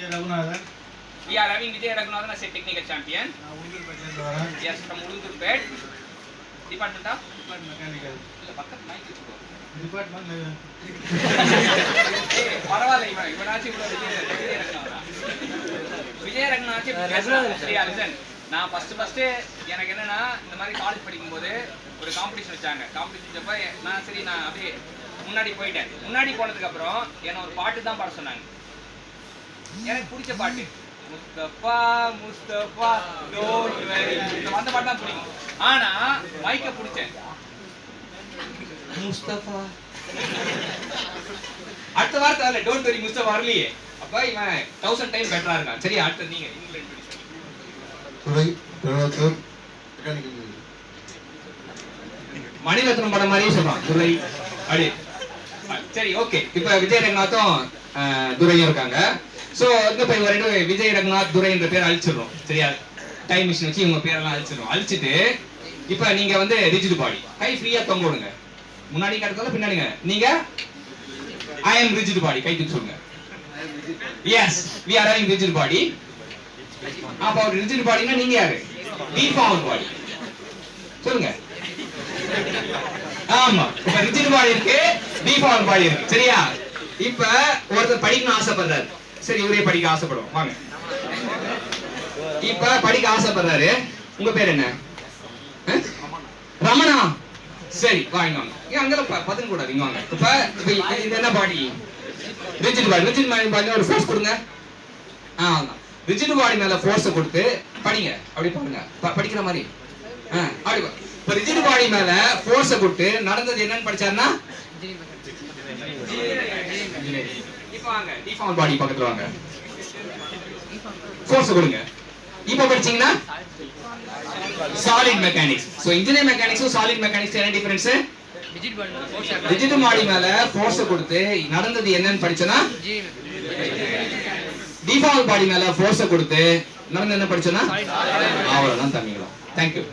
We are having Vijay Raghunathan as a technical champion. Yes, from Udunturpet. Department of? Mechanical. Department பரவாயில்லை இவனாச்சு விஜய ரங்கநாதன் சரியா listen. நான் first எனக்கு என்னன்னா இந்த மாதிரி காலேஜ் படிக்கும்போது ஒரு காம்படிஷன் வச்சாங்க. காம்படிஷன் வச்சப்ப நான் அப்படியே முன்னாடி போயிட்டேன். முன்னாடி போனதுக்கு அப்புறம் என்ன ஒரு பாட்டு தான் பாட சொன்னாங்க. எனக்கு பிடிச்ச பாட்டு முஸ்தபா முஸ்தபா டோன்ட் வெரி அந்த பாட்டு தான் பிடிக்கும். ஆனா மைக்க பிடிச்சேன் முஸ்தபா அடுத்த வார்த்தை இல்ல டோன்ட் வெரி முஸ்தபா வரலையே. அப்ப இவன் 1000 டைம் பெட்டரா இருக்கான். சரி அடுத்து நீங்க இங்கிலீஷ் மணிரத்னம் படம் மாதிரியே சொல்றான் துரை அடி. சரி ஓகே. இப்ப விஜய் ரங்கநாத்தும் துரையும் இருக்காங்க. சோ இப்ப இவங்க ரெண்டு விஜய் ரங்கநாத் துரை என்ற பேர் அழிச்சிடுறோம். சரியா டைம் மிஷின் வச்சு இவங்க பேரெல்லாம் அழிச்சிடுறோம். அழிச்சிட்டு இப்ப நீங்க வந்து ரிஜிட் பாடி கை ஃப்ரீயா தொங்க விடுங்க. முன்னாடி கடத்தால பின்னாடிங்க. நீங்க I am rigid body கை தூக்கி சொல்லுங்க. Yes, we are having rigid body. அப்ப rigid bodyனா நீங்க யாரு? deformed body சொல்லுங்க. ஆமா இப்ப rigid body இருக்கு deformed body இருக்கு. சரியா இப்ப ஒருத்தர் படிக்கணும் ஆசைப்படுறாரு. சரி இவரே படிக்க ஆசைப்படுவோம் வாங்க. இப்ப படிக்க ஆசைப்படுறாரு. உங்க பேர் என்ன? ரமணா. சரி வாங்க வாங்க. அங்கெல்லாம் பதன் கூடாது. இங்க வாங்க. இப்ப இது என்ன பாடி? Rigid body. ரிஜிட் பாடில ஒரு ஃபோர்ஸ் கொடுங்க. அவ்வளவுதான். ரிஜிட் பாடி மேல ஃபோர்ஸ் கொடுத்து படிங்க. அப்படி பண்ணுங்க. படிக்கிற மாதிரி. அப்படி இப்ப ரிஜிட் பாடி மேல ஃபோர்ஸ் கொடுத்து நடந்தது என்னன்னு படிச்சாருன்னா இப்ப வாங்க டிஃபார்ம் பாடி பக்கத்துல வாங்க. ஃபோர்ஸ் கொடுங்க. இப்ப படிச்சீங்கன்னா solid mechanics. So engineering mechanics and solid mechanics என்ன டிஃபரன்ஸ்? ரிஜிட் பாடி மேல ஃபோர்ஸ் கொடுத்து நடந்தது என்னன்னு படிச்சனா டிஃபார்ம் பாடி மேல ஃபோர்ஸ் கொடுத்து நடந்தது என்ன படிச்சனா அவ்வளவுதான் தம்பிங்களா. Thank you.